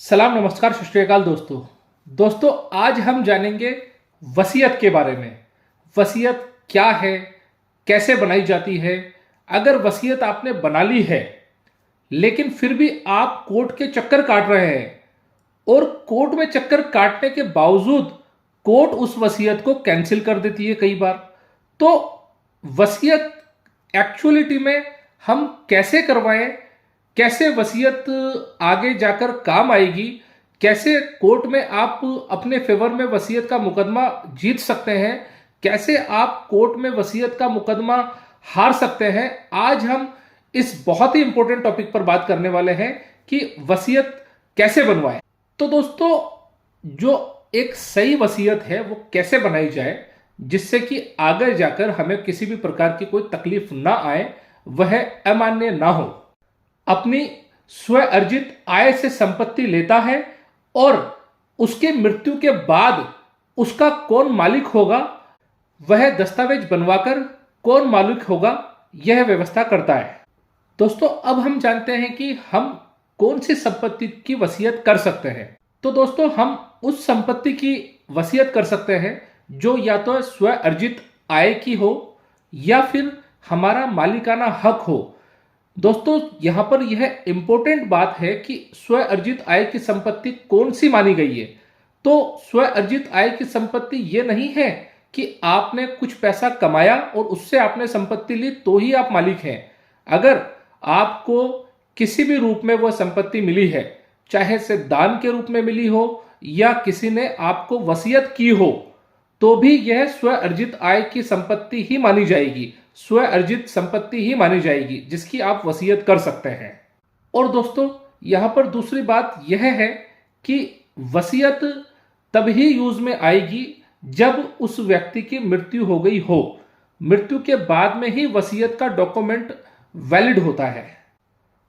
सलाम नमस्कार सत श्री अकाल दोस्तों आज हम जानेंगे वसीयत के बारे में। वसीयत क्या है, कैसे बनाई जाती है। अगर वसीयत आपने बना ली है लेकिन फिर भी आप कोर्ट के चक्कर काट रहे हैं और कोर्ट में चक्कर काटने के बावजूद कोर्ट उस वसीयत को कैंसिल कर देती है कई बार, तो वसीयत एक्चुअलिटी में हम कैसे करवाएं, कैसे वसीयत आगे जाकर काम आएगी, कैसे कोर्ट में आप अपने फेवर में वसीयत का मुकदमा जीत सकते हैं, कैसे आप कोर्ट में वसीयत का मुकदमा हार सकते हैं। आज हम इस बहुत ही इंपॉर्टेंट टॉपिक पर बात करने वाले हैं कि वसीयत कैसे बनवाएं। तो दोस्तों, जो एक सही वसीयत है वो कैसे बनाई जाए जिससे कि आगे जाकर हमें किसी भी प्रकार की कोई तकलीफ ना आए, वह अमान्य ना हो। अपनी स्व अर्जित आय से संपत्ति लेता है और उसके मृत्यु के बाद उसका कौन मालिक होगा, वह दस्तावेज बनवाकर कौन मालिक होगा, यह व्यवस्था करता है। दोस्तों, अब हम जानते हैं कि हम कौन सी संपत्ति की वसीयत कर सकते हैं। तो दोस्तों, हम उस संपत्ति की वसीयत कर सकते हैं जो या तो स्व अर्जित आय की हो या फिर हमारा मालिकाना हक हो। दोस्तों, यहां पर यह इंपॉर्टेंट बात है कि स्व अर्जित आय की संपत्ति कौन सी मानी गई है। तो स्व अर्जित आय की संपत्ति यह नहीं है कि आपने कुछ पैसा कमाया और उससे आपने संपत्ति ली तो ही आप मालिक हैं। अगर आपको किसी भी रूप में वह संपत्ति मिली है, चाहे से दान के रूप में मिली हो या किसी ने आपको वसीयत की हो, तो भी यह स्व अर्जित आय की संपत्ति ही मानी जाएगी, स्व अर्जित संपत्ति ही मानी जाएगी जिसकी आप वसीयत कर सकते हैं। और दोस्तों, यहां पर दूसरी बात यह है कि वसीयत तभी यूज में आएगी जब उस व्यक्ति की मृत्यु हो गई हो। मृत्यु के बाद में ही वसीयत का डॉक्यूमेंट वैलिड होता है।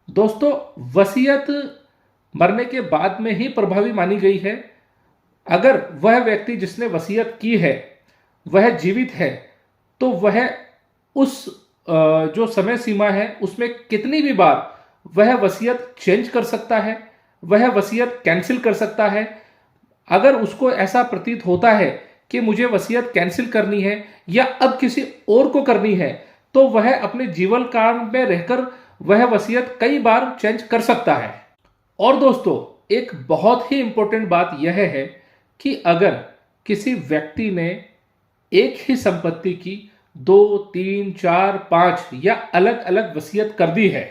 दोस्तों, वसीयत मरने के बाद में ही प्रभावी मानी गई है। अगर वह व्यक्ति जिसने वसीयत की है वह जीवित है तो वह उस जो समय सीमा है उसमें कितनी भी बार वह वसीयत चेंज कर सकता है, वह वसीयत कैंसिल कर सकता है। अगर उसको ऐसा प्रतीत होता है कि मुझे वसीयत कैंसिल करनी है या अब किसी और को करनी है, तो वह अपने जीवन काल में रहकर वह वसीयत कई बार चेंज कर सकता है। और दोस्तों, एक बहुत ही इंपॉर्टेंट बात यह है कि अगर किसी व्यक्ति ने एक ही संपत्ति की 2, 3, 4, 5 या अलग अलग वसीयत कर दी है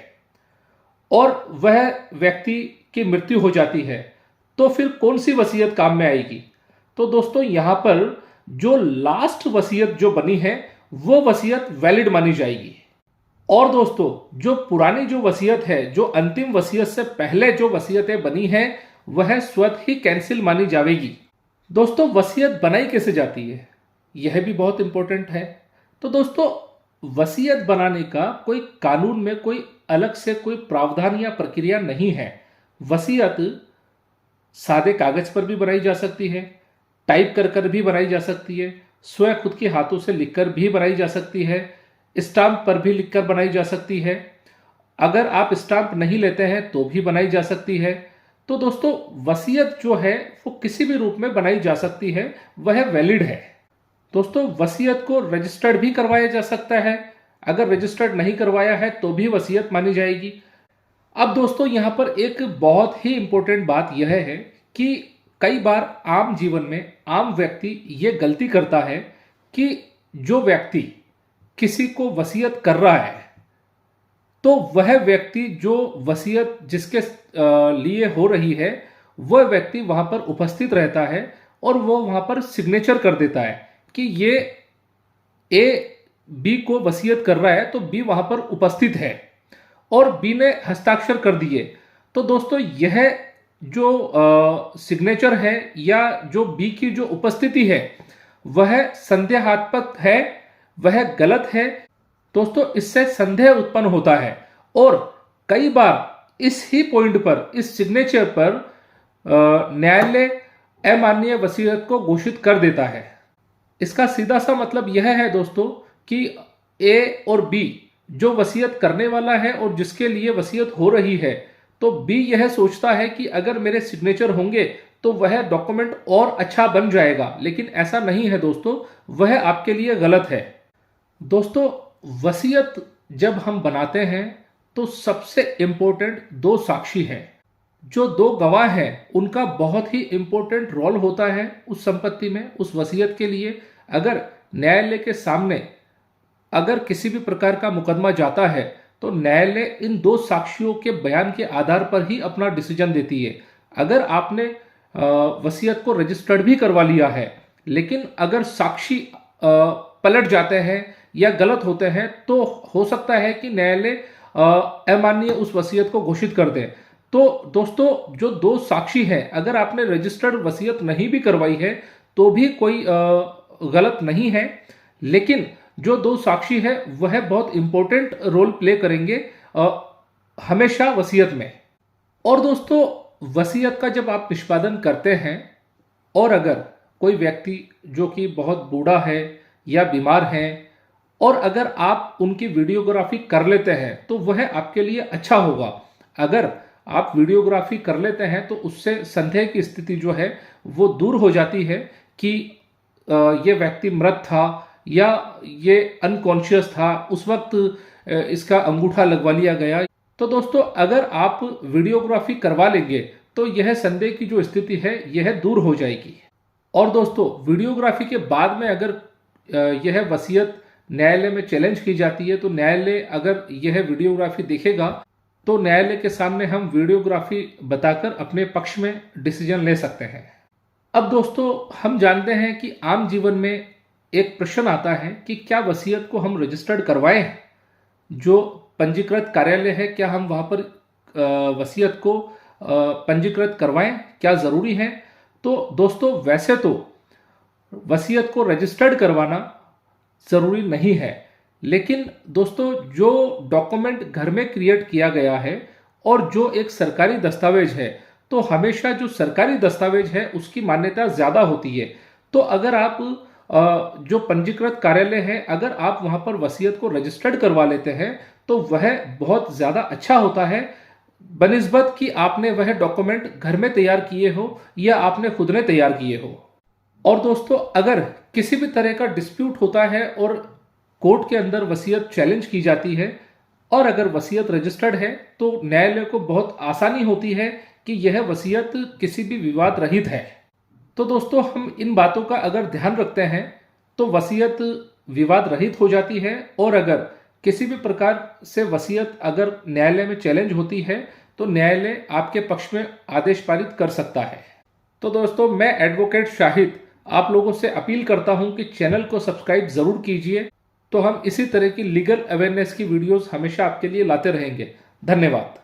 और वह व्यक्ति की मृत्यु हो जाती है, तो फिर कौन सी वसीयत काम में आएगी। तो दोस्तों, यहां पर जो लास्ट वसीयत जो बनी है वो वसीयत वैलिड मानी जाएगी। और दोस्तों, जो पुरानी जो वसीयत है, जो अंतिम वसीयत से पहले जो वसीयतें बनी हैं, वह स्वतः ही कैंसिल मानी जाएगी। दोस्तों, वसीयत बनाई कैसे जाती है, यह भी बहुत इंपॉर्टेंट है। तो दोस्तों, वसीयत बनाने का कोई कानून में कोई अलग से कोई प्रावधान या प्रक्रिया नहीं है। वसीयत सादे कागज पर भी बनाई जा सकती है, टाइप कर कर भी बनाई जा सकती है, स्वयं खुद के हाथों से लिखकर भी बनाई जा सकती है, स्टाम्प पर भी लिखकर बनाई जा सकती है। अगर आप स्टाम्प नहीं लेते हैं तो भी बनाई जा सकती है। तो दोस्तों, वसीयत जो है वो किसी भी रूप में बनाई जा सकती है, वह वैलिड है। दोस्तों, वसीयत को रजिस्टर्ड भी करवाया जा सकता है। अगर रजिस्टर्ड नहीं करवाया है तो भी वसीयत मानी जाएगी। अब दोस्तों, यहां पर एक बहुत ही इंपॉर्टेंट बात यह है कि कई बार आम जीवन में आम व्यक्ति ये गलती करता है कि जो व्यक्ति किसी को वसीयत कर रहा है तो वह व्यक्ति जो वसीयत जिसके लिए हो रही है वह व्यक्ति वहां पर उपस्थित रहता है और वो वहां पर सिग्नेचर कर देता है कि ये ए बी को वसीयत कर रहा है, तो बी वहां पर उपस्थित है और बी ने हस्ताक्षर कर दिए। तो दोस्तों, यह जो सिग्नेचर है या जो बी की जो उपस्थिति है वह संदेहास्पद है, वह गलत है। दोस्तों, इससे संदेह उत्पन्न होता है और कई बार इस ही पॉइंट पर, इस सिग्नेचर पर न्यायालय अमान्य वसीयत को घोषित कर देता है। इसका सीधा सा मतलब यह है दोस्तों कि ए और बी जो वसीयत करने वाला है और जिसके लिए वसीयत हो रही है, तो बी यह सोचता है कि अगर मेरे सिग्नेचर होंगे तो वह डॉक्यूमेंट और अच्छा बन जाएगा, लेकिन ऐसा नहीं है दोस्तों, वह आपके लिए गलत है। दोस्तों, वसीयत जब हम बनाते हैं तो सबसे इंपॉर्टेंट दो साक्षी हैं। जो दो गवाह हैं उनका बहुत ही इंपॉर्टेंट रोल होता है उस संपत्ति में, उस वसीयत के लिए। अगर न्यायालय के सामने अगर किसी भी प्रकार का मुकदमा जाता है तो न्यायालय इन दो साक्षियों के बयान के आधार पर ही अपना डिसीजन देती है। अगर आपने वसीयत को रजिस्टर्ड भी करवा लिया है, लेकिन अगर साक्षी पलट जाते हैं या गलत होते हैं तो हो सकता है कि न्यायालय अमान्य उस वसीयत को घोषित कर दे। तो दोस्तों, जो दो साक्षी हैं, अगर आपने रजिस्टर्ड वसीयत नहीं भी करवाई है तो भी कोई गलत नहीं है, लेकिन जो दो साक्षी है वह बहुत इंपॉर्टेंट रोल प्ले करेंगे हमेशा वसीयत में। और दोस्तों, वसीयत का जब आप निष्पादन करते हैं और अगर कोई व्यक्ति जो कि बहुत बूढ़ा है या बीमार है और अगर आप उनकी वीडियोग्राफी कर लेते हैं तो वह आपके लिए अच्छा होगा। अगर आप वीडियोग्राफी कर लेते हैं तो उससे संदेह की स्थिति जो है वो दूर हो जाती है कि ये व्यक्ति मृत था या ये अनकॉन्शियस था, उस वक्त इसका अंगूठा लगवा लिया गया। तो दोस्तों, अगर आप वीडियोग्राफी करवा लेंगे तो यह संदेह की जो स्थिति है यह दूर हो जाएगी। और दोस्तों, वीडियोग्राफी के बाद में अगर यह वसीयत न्यायालय में चैलेंज की जाती है तो न्यायालय अगर यह वीडियोग्राफी देखेगा तो न्यायालय के सामने हम वीडियोग्राफी बताकर अपने पक्ष में डिसीजन ले सकते हैं। अब दोस्तों, हम जानते हैं कि आम जीवन में एक प्रश्न आता है कि क्या वसीयत को हम रजिस्टर्ड करवाएं? जो पंजीकृत कार्यालय है, क्या हम वहां पर वसीयत को पंजीकृत करवाएं? क्या जरूरी है? तो दोस्तों, वैसे तो वसीयत को रजिस्टर्ड करवाना जरूरी नहीं है, लेकिन दोस्तों, जो डॉक्यूमेंट घर में क्रिएट किया गया है और जो एक सरकारी दस्तावेज है, तो हमेशा जो सरकारी दस्तावेज है उसकी मान्यता ज्यादा होती है। तो अगर आप जो पंजीकृत कार्यालय है, अगर आप वहां पर वसीयत को रजिस्टर्ड करवा लेते हैं तो वह बहुत ज्यादा अच्छा होता है बनिस्बत कि आपने वह डॉक्यूमेंट घर में तैयार किए हो या आपने खुद ने तैयार किए हो। और दोस्तों, अगर किसी भी तरह का डिस्प्यूट होता है और कोर्ट के अंदर वसीयत चैलेंज की जाती है और अगर वसीयत रजिस्टर्ड है तो न्यायालय को बहुत आसानी होती है कि यह वसीयत किसी भी विवाद रहित है। तो दोस्तों, हम इन बातों का अगर ध्यान रखते हैं तो वसीयत विवाद रहित हो जाती है। और अगर किसी भी प्रकार से वसीयत अगर न्यायालय में चैलेंज होती है तो न्यायालय आपके पक्ष में आदेश पारित कर सकता है। तो दोस्तों, मैं एडवोकेट शाहिद आप लोगों से अपील करता हूं कि चैनल को सब्सक्राइब जरूर कीजिए, तो हम इसी तरह की लीगल अवेयरनेस की वीडियोस हमेशा आपके लिए लाते रहेंगे। धन्यवाद।